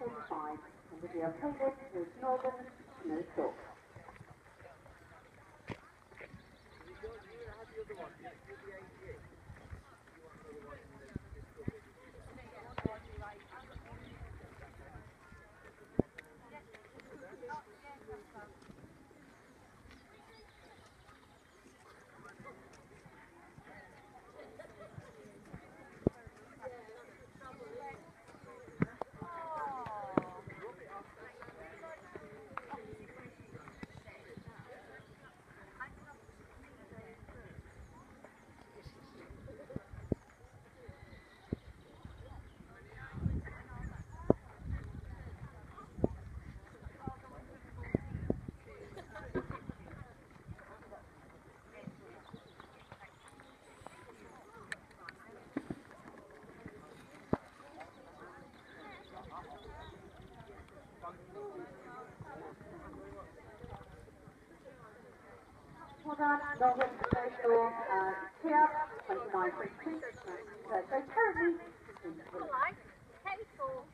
45, and with your playlist with Northern No Talk. Well done, Northern Social Kia 29.2. So currently in Alright, careful.